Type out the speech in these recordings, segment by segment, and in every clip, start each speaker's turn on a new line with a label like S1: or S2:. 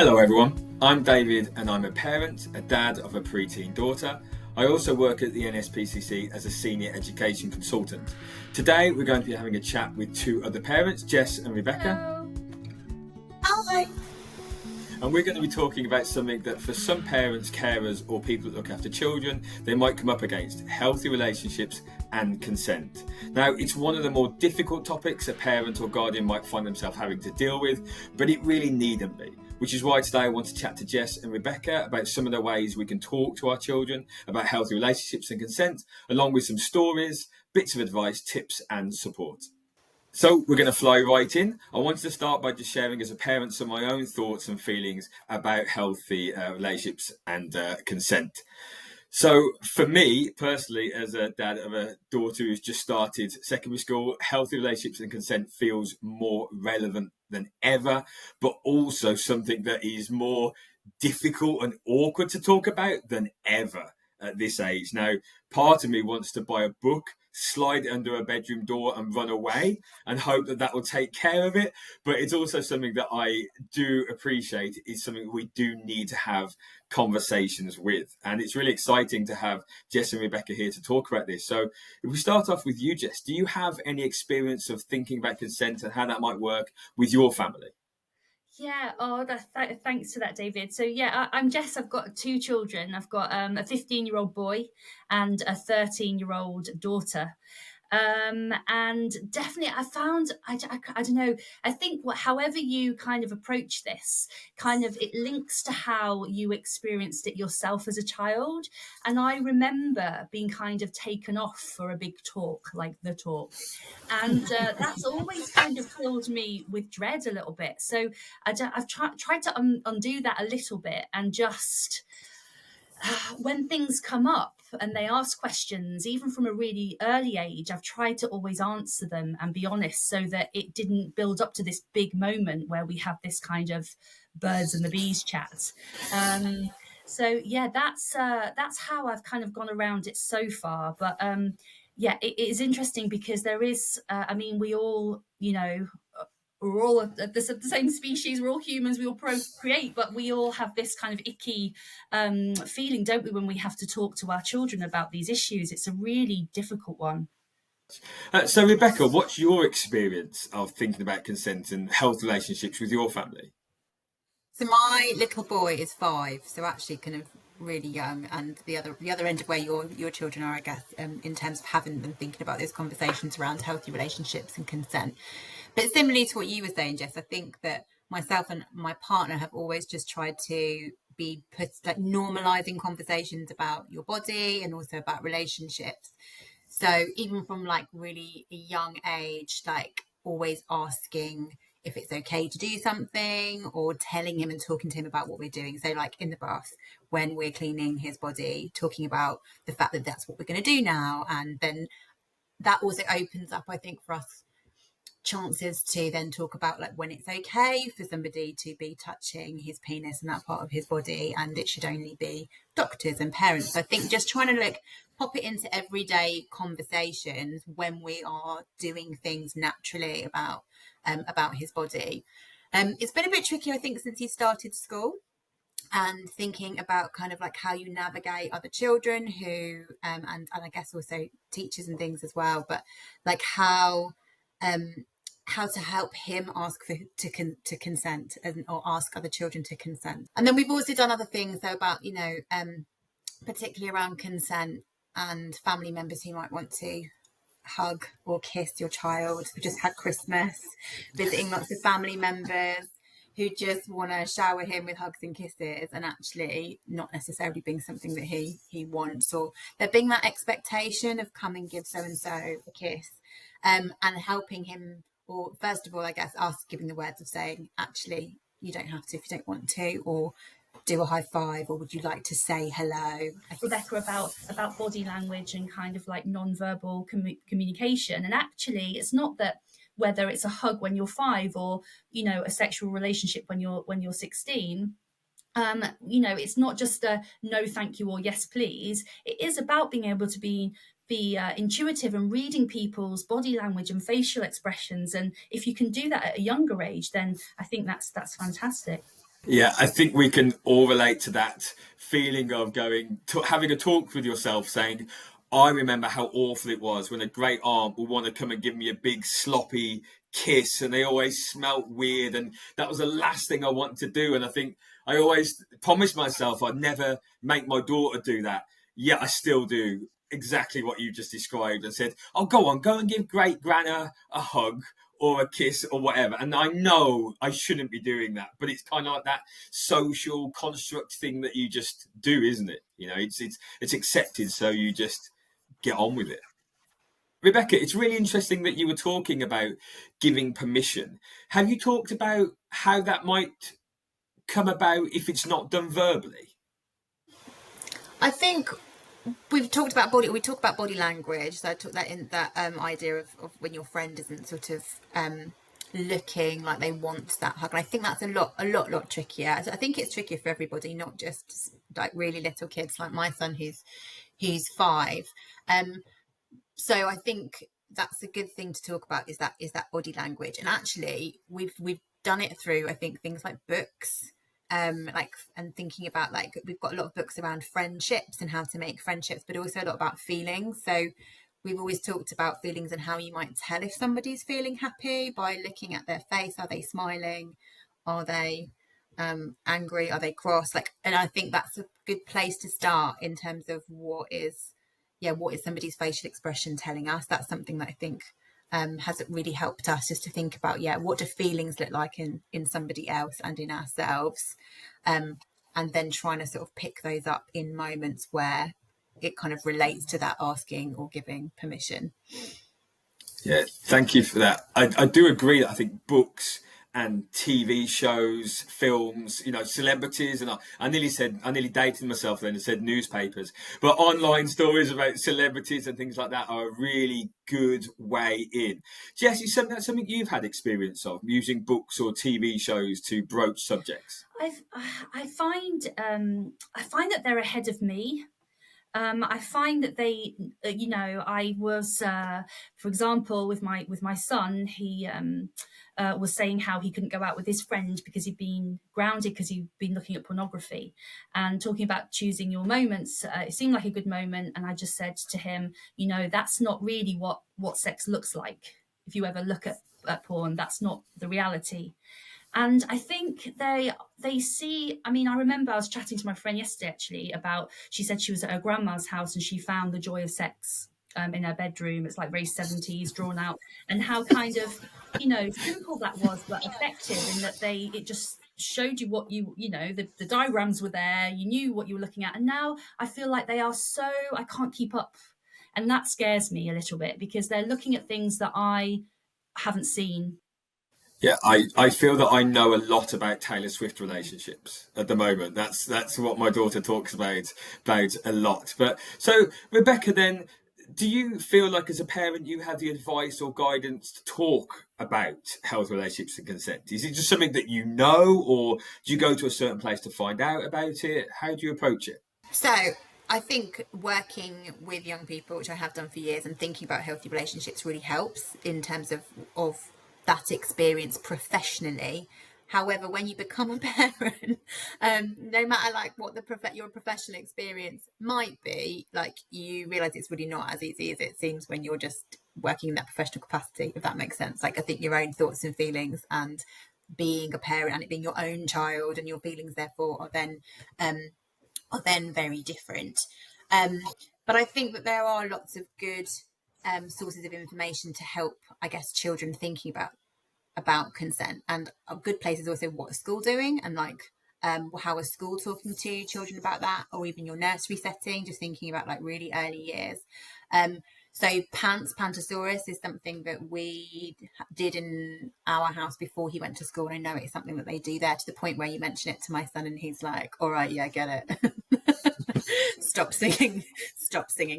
S1: Hello everyone, I'm David and I'm a parent, a dad of a preteen daughter. I also work at the NSPCC as a senior education consultant. Today we're going to be having a chat with two other parents, Jess and Rebecca.
S2: Hello. Hi.
S1: And we're going to be talking about something that for some parents, carers or people that look after children, they might come up against: healthy relationships and consent. Now, it's one of the more difficult topics a parent or guardian might find themselves having to deal with, but it really needn't be. Which is why today I want to chat to Jess and Rebecca about some of the ways we can talk to our children about healthy relationships and consent, along with some stories, bits of advice, tips and support. So we're going to fly right in. I wanted to start by just sharing as a parent some of my own thoughts and feelings about healthy relationships and consent. So for me personally, as a dad of a daughter who's just started secondary school, healthy relationships and consent feels more relevant than ever, but also something that is more difficult and awkward to talk about than ever at this age. Now, part of me wants to buy a book, slide it under a bedroom door and run away and hope that that will take care of it. But it's also something that I do appreciate is something we do need to have conversations with. And it's really exciting to have Jess and Rebecca here to talk about this. So if we start off with you, Jess, do you have any experience of thinking about consent and how that might work with your family?
S2: Yeah. Thanks for that, David. So yeah, I'm Jess. I've got two children. I've got a 15-year-old boy and a 13-year-old daughter. And definitely, I found I don't know. I think however you kind of approach this, kind of it links to how you experienced it yourself as a child. And I remember being kind of taken off for a big talk, like the talk, and that's always kind of filled me with dread a little bit. So I've tried to undo that a little bit and just when things come up and they ask questions, even from a really early age, I've tried to always answer them and be honest so that it didn't build up to this big moment where we have this kind of birds and the bees chat. So yeah, that's how I've kind of gone around it so far. But yeah, it is interesting because there is, I mean, we all, we're all the same species. We're all humans. We all procreate, but we all have this kind of icky feeling, don't we, when we have to talk to our children about these issues? It's a really difficult one.
S1: So Rebecca, what's your experience of thinking about consent and health relationships with your family?
S3: So my little boy is 5, so actually kind of really young, and the other end of where your children are, I guess, in terms of having them thinking about those conversations around healthy relationships and consent. But similarly to what you were saying, Jess, I think that myself and my partner have always just tried to be normalizing conversations about your body and also about relationships. So even from like really a young age, like always asking if it's okay to do something, or telling him and talking to him about what we're doing. So like in the bath, when we're cleaning his body, talking about the fact that that's what we're going to do now. And then that also opens up, I think, for us chances to then talk about like when it's okay for somebody to be touching his penis and that part of his body, and it should only be doctors and parents. So I think just trying to like pop it into everyday conversations when we are doing things naturally about his body. It's been a bit tricky, I think, since he started school, and thinking about kind of like how you navigate other children who and I guess also teachers and things as well, but like how to help him ask to consent, or ask other children to consent. And then we've also done other things, so about particularly around consent and family members who might want to hug or kiss your child. We just had Christmas, visiting lots of family members who just want to shower him with hugs and kisses, and actually not necessarily being something that he wants, or there being that expectation of come and give so and so a kiss, and helping him, or first of all, I guess, us giving the words of saying, actually, you don't have to if you don't want to, or do a high five, or would you like to say hello?
S2: Rebecca, about body language and kind of like non-verbal communication. And actually, it's not that whether it's a hug when you're 5 or a sexual relationship when you're 16. It's not just a no thank you or yes please. It is about being able to be intuitive and reading people's body language and facial expressions. And if you can do that at a younger age, then I think that's fantastic.
S1: Yeah, I think we can all relate to that feeling of having a talk with yourself, saying, I remember how awful it was when a great aunt would want to come and give me a big sloppy kiss, and they always smelt weird, and that was the last thing I wanted to do. And I think I always promised myself I'd never make my daughter do that. Yet I still do exactly what you just described and said, oh, go and give great Grandma a hug or a kiss or whatever. And I know I shouldn't be doing that, but it's kind of like that social construct thing that you just do, isn't it? You know, it's accepted, so you just get on with it. Rebecca, it's really interesting that you were talking about giving permission. Have you talked about how that might come about if it's not done verbally?
S3: I think we talk about body language. So I took that in that idea of when your friend isn't sort of looking like they want that hug. And I think that's a lot trickier. I think it's trickier for everybody, not just like really little kids like my son who's 5. So I think that's a good thing to talk about, is that body language. And actually we've done it through, I think, things like books, like, and thinking about, like, we've got a lot of books around friendships and how to make friendships, but also a lot about feelings. So we've always talked about feelings and how you might tell if somebody's feeling happy by looking at their face. Are they smiling? Are they angry? Are they cross? Like, and I think that's a good place to start in terms of what is somebody's facial expression telling us. That's something that I think has really helped us, just to think about, what do feelings look like in somebody else and in ourselves, and then trying to sort of pick those up in moments where it kind of relates to that asking or giving permission.
S1: Yeah, thank you for that. I do agree that I think books and TV shows, films, celebrities, and I nearly dated myself then and said newspapers, but online stories about celebrities and things like that are a really good way in. Jess, is that's something you've had experience of, using books or TV shows to broach subjects?
S2: I find that they're ahead of me. I find that they, I was, for example, with my son, he was saying how he couldn't go out with his friend because he'd been grounded because he'd been looking at pornography, and talking about choosing your moments. It seemed like a good moment, and I just said to him, that's not really what sex looks like. If you ever look at porn, that's not the reality. And I think they see, I mean, I remember I was chatting to my friend yesterday actually about, she said she was at her grandma's house and she found the joy of sex in her bedroom. It's like very 70s drawn out, and how kind of, simple that was, but effective in that it just showed you what the diagrams were there, you knew what you were looking at. And now I feel like they are so, I can't keep up. And that scares me a little bit, because they're looking at things that I haven't seen.
S1: Yeah, I feel that I know a lot about Taylor Swift relationships at the moment. That's what my daughter talks about a lot. But so, Rebecca, then, do you feel like as a parent you have the advice or guidance to talk about health, relationships, and consent? Is it just something that you know, or do you go to a certain place to find out about it? How do you approach it?
S3: So I think working with young people, which I have done for years, and thinking about healthy relationships really helps in terms of that experience professionally. However, when you become a parent, no matter like what your professional experience might be, like, you realise it's really not as easy as it seems when you're just working in that professional capacity, if that makes sense. Like, I think your own thoughts and feelings, and being a parent and it being your own child, and your feelings therefore are then very different. But I think that there are lots of good sources of information to help, I guess, children thinking about consent. And a good place is also what is school doing, and like how is school talking to children about that, or even your nursery setting, just thinking about like really early years. So Pantosaurus is something that we did in our house before he went to school, and I know it's something that they do there, to the point where you mention it to my son and he's like, all right, yeah, get it. stop singing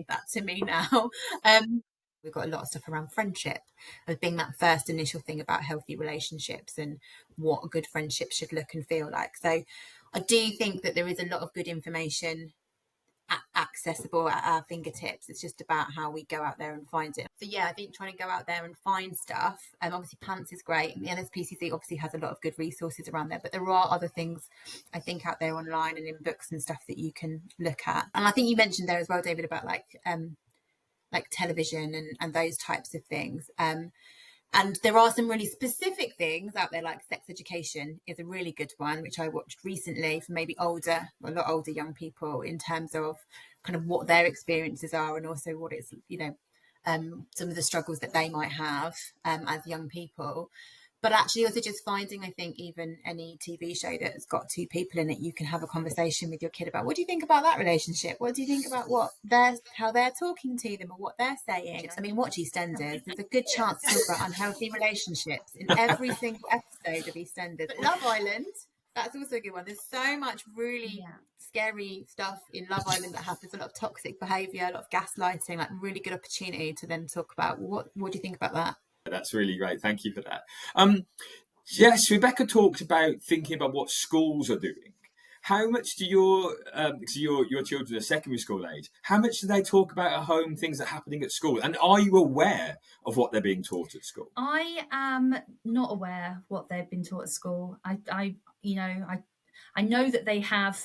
S3: that to me now. We've got a lot of stuff around friendship as being that first initial thing about healthy relationships and what a good friendship should look and feel like. So I do think that there is a lot of good information at accessible at our fingertips. It's just about how we go out there and find it. So yeah, I think trying to go out there and find stuff, obviously Pants is great, and the NSPCC obviously has a lot of good resources around there, but there are other things I think out there online and in books and stuff that you can look at. And I think you mentioned there as well, David, about like television and those types of things. And there are some really specific things out there, like sex education is a really good one, which I watched recently for maybe a lot older young people, in terms of kind of what their experiences are, and also what it's, some of the struggles that they might have as young people. But actually also just finding, I think, even any TV show that's got two people in it, you can have a conversation with your kid about, what do you think about that relationship? What do you think about how they're talking to them or what they're saying? I mean, watch EastEnders. There's a good chance to talk about unhealthy relationships in every single episode of EastEnders. But Love Island, that's also a good one. There's so much really scary stuff in Love Island that happens, a lot of toxic behaviour, a lot of gaslighting, like really good opportunity to then talk about what do you think about that?
S1: That's really great. Thank you for that. Yes, Rebecca talked about thinking about what schools are doing. How much do your children are secondary school age, how much do they talk about at home, things that are happening at school? And are you aware of what they're being taught at school?
S2: I am not aware what they've been taught at school. I know that they have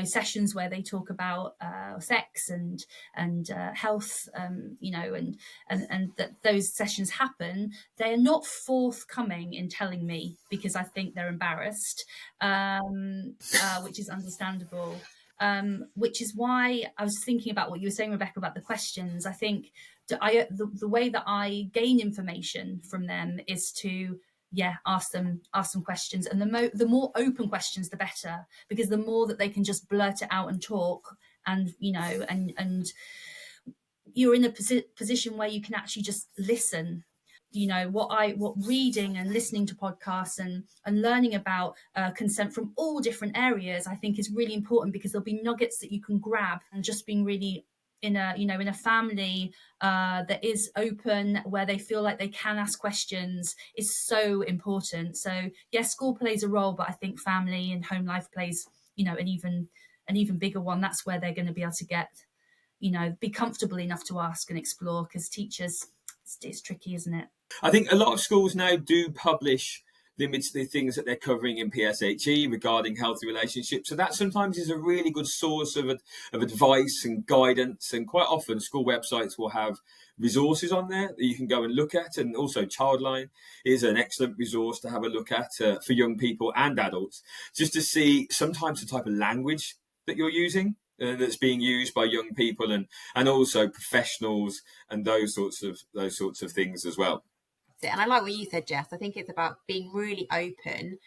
S2: sessions where they talk about sex and health, and that those sessions happen. They are not forthcoming in telling me, because I think they're embarrassed, which is understandable. Which is why I was thinking about what you were saying, Rebecca, about the questions. I think the way that I gain information from them is to ask them questions, and the more open questions the better, because the more that they can just blurt it out and talk, and and you're in a position where you can actually just listen. What reading and listening to podcasts and learning about consent from all different areas, I think, is really important, because there'll be nuggets that you can grab. And just being really in a family that is open, where they feel like they can ask questions, is so important. So yes, school plays a role, but I think family and home life plays an even bigger one. That's where they're going to be able to get be comfortable enough to ask and explore, because teachers, it's tricky, isn't it?
S1: I think a lot of schools now do publish the things that they're covering in PSHE regarding healthy relationships. So that sometimes is a really good source of advice and guidance. And quite often school websites will have resources on there that you can go and look at. And also Childline is an excellent resource to have a look at for young people and adults, just to see sometimes the type of language that you're using. That's being used by young people and also professionals and those sorts of things as well.
S3: And I like what you said, Jess. I think it's about being really open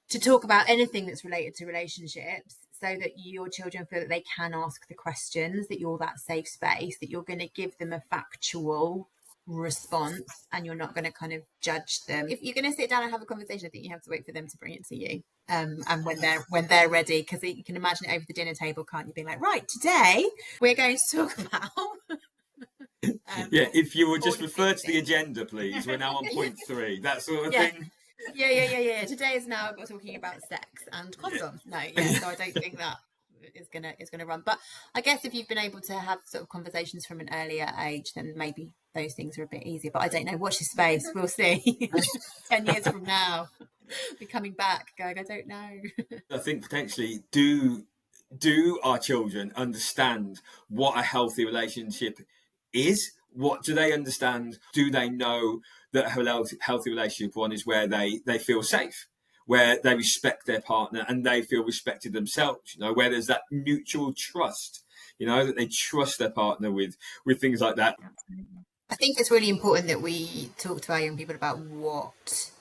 S3: to talk about anything that's related to relationships, so that your children feel that they can ask the questions, that you're that safe space, that you're going to give them a factual response, and you're not going to kind of judge them. If you're going to sit down and have a conversation, I think you have to wait for them to bring it to you. And when they're ready, because you can imagine it over the dinner table, can't you? Being like, right, today we're going to talk about
S1: if you would just refer to the agenda, please. We're now on point 3, that sort of thing.
S3: Yeah. Today is now about talking about sex and condoms. So I don't think that is gonna run. But I guess if you've been able to have sort of conversations from an earlier age, then maybe those things are a bit easier. But I don't know. Watch this space. We'll see. 10 years from now, be coming back going, I don't know.
S1: I think potentially do our children understand what a healthy relationship is? What do they understand? Do they know that a healthy relationship one is where they feel safe, where they respect their partner and they feel respected themselves, where there's that mutual trust, that they trust their partner with things like that.
S3: I think it's really important that we talk to our young people about what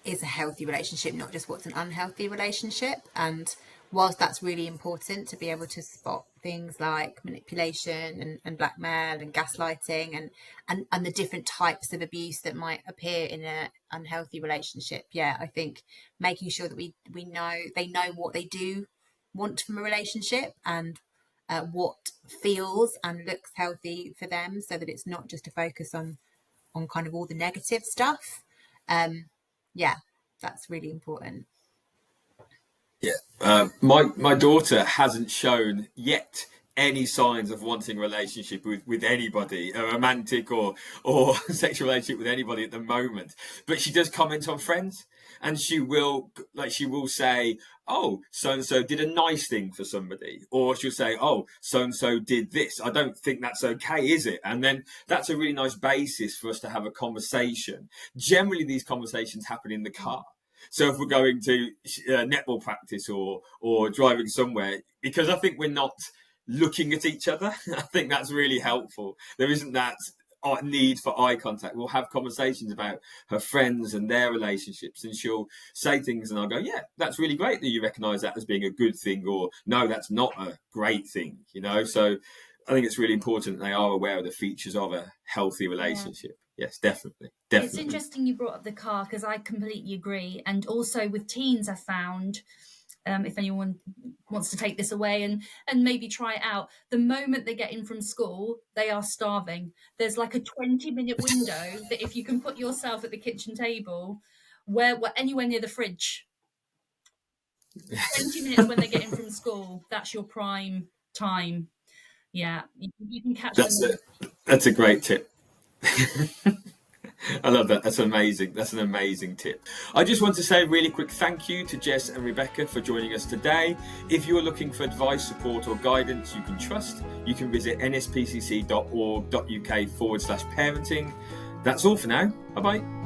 S3: is a healthy relationship, not just what's an unhealthy relationship. And whilst that's really important to be able to spot things like manipulation and blackmail and gaslighting and the different types of abuse that might appear in an unhealthy relationship, I think making sure that they know what they do want from a relationship and what feels and looks healthy for them, so that it's not just a focus on kind of all the negative stuff. That's really important.
S1: Yeah, My daughter hasn't shown yet any signs of wanting a relationship with anybody, a romantic or sexual relationship with anybody at the moment. But she does comment on friends, and she will say, "Oh, so and so did a nice thing for somebody," or she'll say, "Oh, so and so did this. I don't think that's okay, is it?" And then that's a really nice basis for us to have a conversation. Generally, these conversations happen in the car. So if we're going to netball practice or driving somewhere, because I think we're not looking at each other, I think that's really helpful. There isn't that need for eye contact. We'll have conversations about her friends and their relationships, and she'll say things and I'll go, "Yeah, that's really great that you recognise that as being a good thing," or "No, that's not a great thing," So I think it's really important that they are aware of the features of a healthy relationship. Yes, definitely.
S2: It's interesting you brought up the car, because I completely agree. And also with teens, I found, if anyone wants to take this away and maybe try it out, the moment they get in from school, they are starving. There's like a 20-minute window that if you can put yourself at the kitchen table, where anywhere near the fridge, 20 minutes when they get in from school, that's your prime time. Yeah, you can catch them.
S1: That's a great tip. I love that. That's amazing. That's an amazing tip. I just want to say a really quick thank you to Jess and Rebecca for joining us today. If you're looking for advice, support or guidance you can trust, you can visit nspcc.org.uk/parenting. That's all for now. Bye-bye.